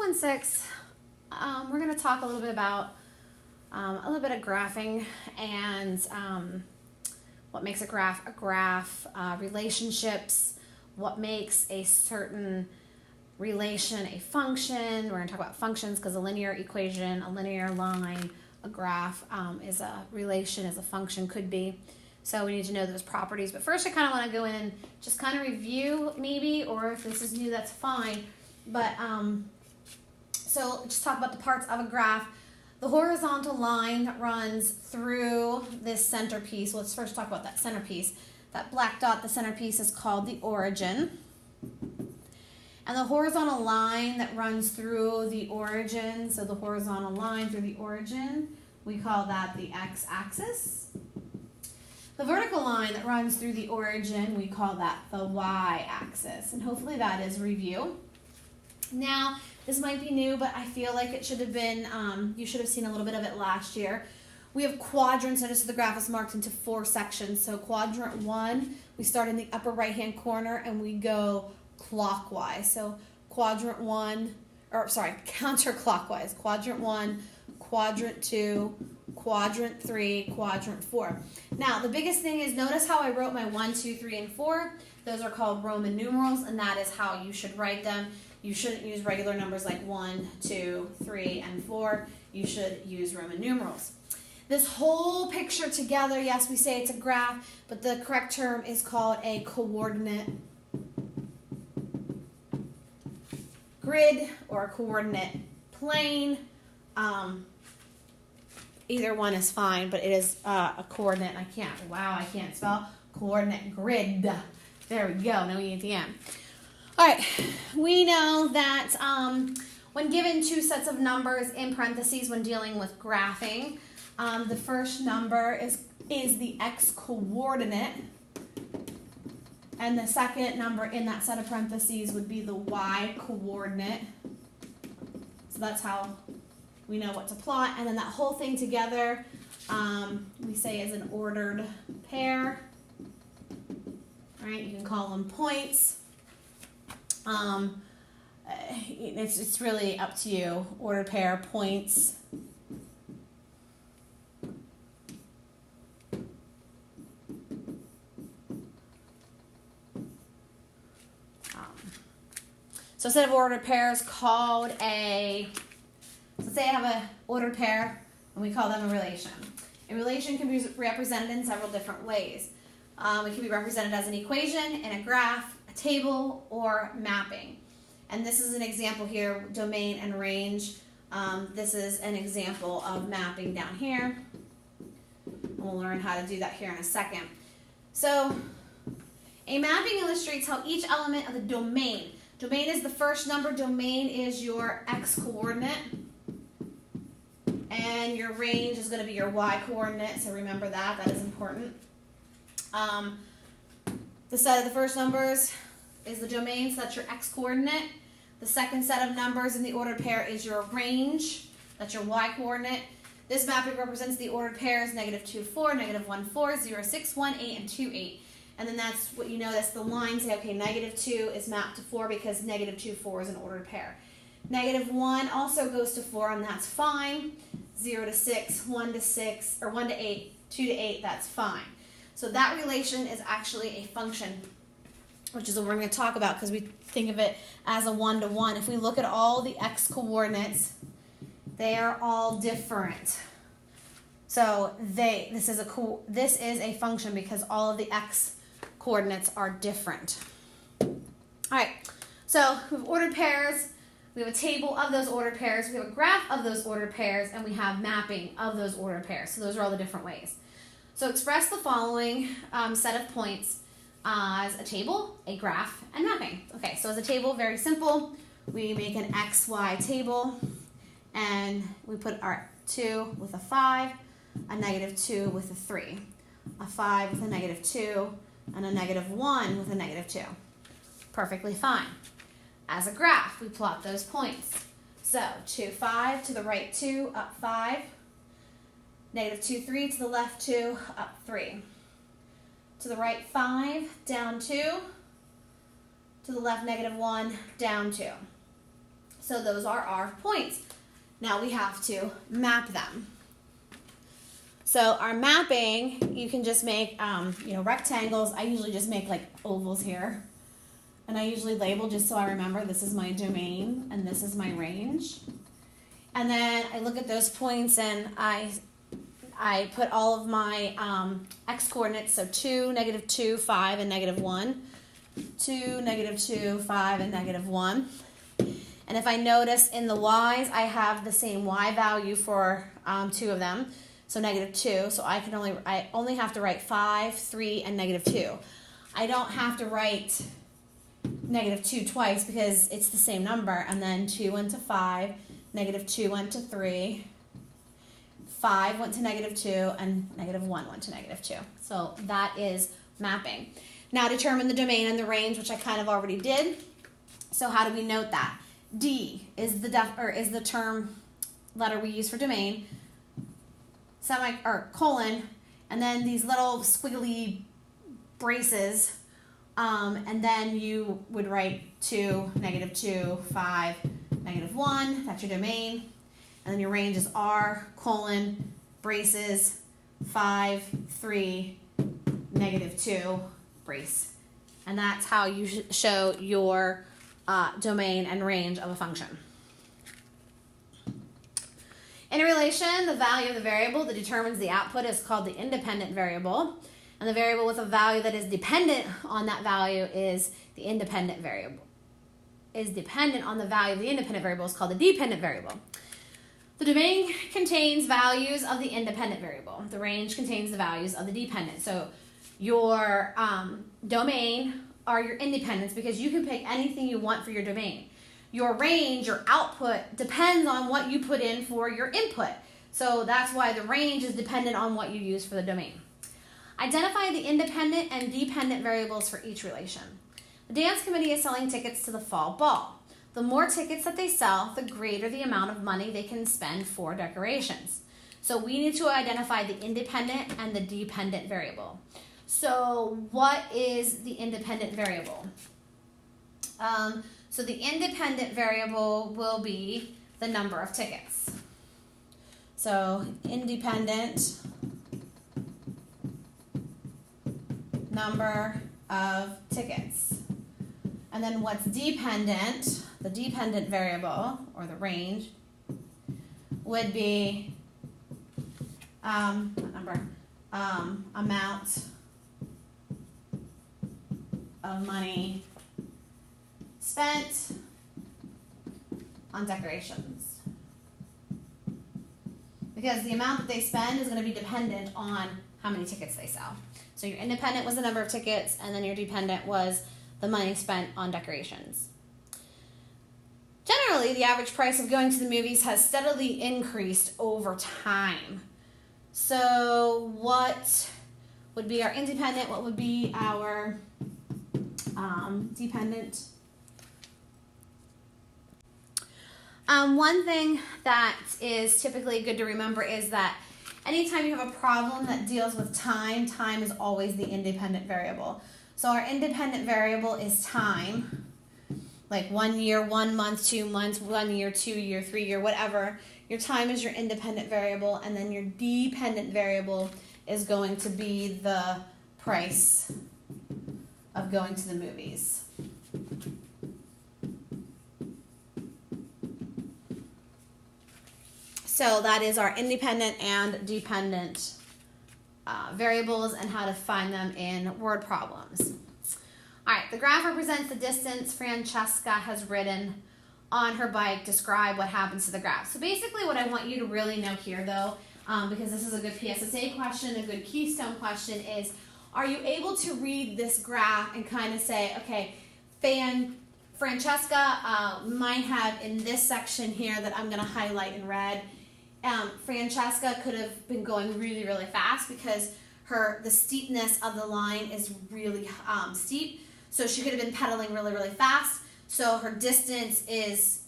Lesson 1-6, we're going to talk a little bit about a little bit of graphing and what makes a graph, relationships, what makes a certain relation a function. We're going to talk about functions because a linear equation, a linear line, a graph is a relation, is a function, could be. So we need to know those properties. But first I kind of want to go in and just kind of review maybe, or if this is new, that's fine. But so just talk about the parts of a graph. The horizontal line that runs through this centerpiece. Let's first talk about that centerpiece. That black dot, the centerpiece, is called the origin. And the horizontal line that runs through the origin, so the horizontal line through the origin, we call that the x-axis. The vertical line that runs through the origin, we call that the y-axis. And hopefully that is review. Now, this might be new, but I feel like it should have been, you should have seen a little bit of it last year. We have quadrants. Notice the graph is marked into 4 sections. So quadrant 1, we start in the upper right-hand corner and we go clockwise. So quadrant 1, or sorry, counterclockwise. Quadrant 1, quadrant 2, quadrant 3, quadrant 4. Now, the biggest thing is notice how I wrote my 1, 2, 3, and 4. Those are called Roman numerals, and that is how you should write them. You shouldn't use regular numbers like 1, 2, 3, and 4. You should use Roman numerals. This whole picture together, yes, we say it's a graph, but the correct term is called a coordinate grid or a coordinate plane. Either one is fine, but it is a coordinate. I can't spell coordinate grid. There we go. No E at the end. All right, we know that when given 2 sets of numbers in parentheses when dealing with graphing, the first number is the x-coordinate, and the second number in that set of parentheses would be the y-coordinate. So that's how we know what to plot. And then that whole thing together, we say is an ordered pair. All right, you can call them points. It's really up to you. Ordered pair, points. So instead of ordered pairs called so say I have an ordered pair and we call them a relation. A relation can be represented in several different ways. It can be represented as an equation, in a graph, a table, or mapping. And this is an example here, domain and range. This is an example of mapping down here. And we'll learn how to do that here in a second. So a mapping illustrates how each element of the domain is the first number, domain is your x-coordinate, and your range is going to be your y-coordinate, so remember that is important. The set of the first numbers is the domain, so that's your x-coordinate. The second set of numbers in the ordered pair is your range, that's your y-coordinate. This mapping represents the ordered pairs -2, 4, -1, 4, 0, 6, 1, 8, and 2, 8. And then that's what you know, that's the line, say, okay, -2 is mapped to 4 because -2, 4 is an ordered pair. -1 also goes to 4, and that's fine. 0 to 6, 1 to 6, or 1 to 8, 2 to 8, that's fine. So that relation is actually a function, which is what we're going to talk about because we think of it as a 1-to-1. If we look at all the x-coordinates, they are all different. So this is a function because all of the x-coordinates are different. All right, so we have ordered pairs, we have a table of those ordered pairs, we have a graph of those ordered pairs, and we have mapping of those ordered pairs. So those are all the different ways. So express the following set of points as a table, a graph, and mapping. Okay, so as a table, very simple. We make an XY table, and we put our 2 with a 5, a -2 with a 3, a 5 with a -2, and a -1 with a -2. Perfectly fine. As a graph, we plot those points. So 2, 5, to the right 2, up 5, -2, 3, to the left 2, up 3. To the right 5, down 2, to the left -1, down 2. So So those are our points. Now we have to map them. So our mapping, you can just make, rectangles. I usually just make like ovals here. And I usually label just so I remember this is my domain and this is my range. And then I look at those points and I put all of my x coordinates, so 2, -2, 5, and -1. 2, -2, 5, and -1. And if I notice in the y's, I have the same y value for 2 of them, so -2. So I only have to write 5, 3, and -2. I don't have to write -2 twice because it's the same number. And then 2 went to 5, -2 went to 3, 5 went to -2, and -1 went to -2. So that is mapping. Now determine the domain and the range, which I kind of already did. So how do we note that? D is the term letter we use for domain, colon, and then these little squiggly braces, and then you would write 2, -2, 5, -1. That's your domain. And then your range is R, colon, braces, 5, 3, -2, brace. And that's how you show your domain and range of a function. In a relation, the value of the variable that determines the output is called the independent variable. And the variable with a value that is dependent on that value is the independent variable. Is dependent on the value of the independent variable is called the dependent variable. The domain contains values of the independent variable. The range contains the values of the dependent. So your domain are your independents because you can pick anything you want for your domain. Your range, your output, depends on what you put in for your input. So that's why the range is dependent on what you use for the domain. Identify the independent and dependent variables for each relation. The dance committee is selling tickets to the fall ball. The more tickets that they sell, the greater the amount of money they can spend for decorations. So we need to identify the independent and the dependent variable. So what is the independent variable? So the independent variable will be the number of tickets. So independent number of tickets. And then what's dependent, the dependent variable, or the range, would be amount of money spent on decorations. Because the amount that they spend is going to be dependent on how many tickets they sell. So your independent was the number of tickets, and then your dependent was the money spent on decorations. Generally, the average price of going to the movies has steadily increased over time. So what would be our independent? What would be our dependent? One thing that is typically good to remember is that anytime you have a problem that deals with time, time is always the independent variable. So our independent variable is time, like 1 year, 1 month, 2 months, 1 year, 2 year, 3 year, whatever. Your time is your independent variable, and then your dependent variable is going to be the price of going to the movies. So that is our independent and dependent variables and how to find them in word problems. All right, the graph represents the distance Francesca has ridden on her bike. Describe what happens to the graph. So basically what I want you to really know here, though, because this is a good PSSA question, a good Keystone question, is are you able to read this graph and kind of say, okay, Francesca might have in this section here that I'm going to highlight in red, Francesca could have been going really, really fast because the steepness of the line is really steep. So she could have been pedaling really, really fast. So her distance is,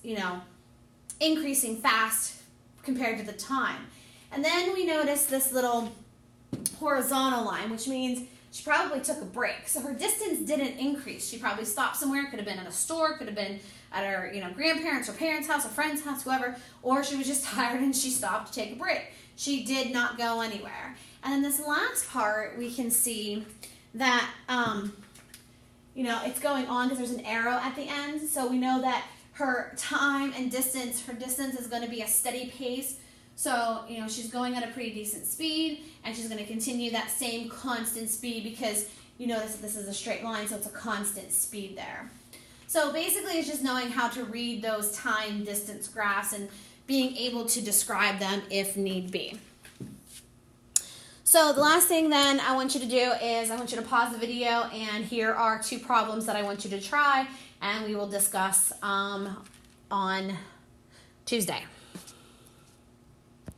increasing fast compared to the time. And then we notice this little horizontal line, which means she probably took a break. So her distance didn't increase. She probably stopped somewhere. Could have been at a store, could have been at her, grandparents or parents' house or friend's house, whoever, or she was just tired and she stopped to take a break. She did not go anywhere. And then this last part, we can see that, it's going on because there's an arrow at the end. So we know that her time and distance, her distance is going to be a steady pace. So, she's going at a pretty decent speed, and she's going to continue that same constant speed because this is a straight line, so it's a constant speed there. So basically it's just knowing how to read those time distance graphs and being able to describe them if need be. So the last thing then I want you to do is I want you to pause the video, and here are 2 problems that I want you to try, and we will discuss on Tuesday.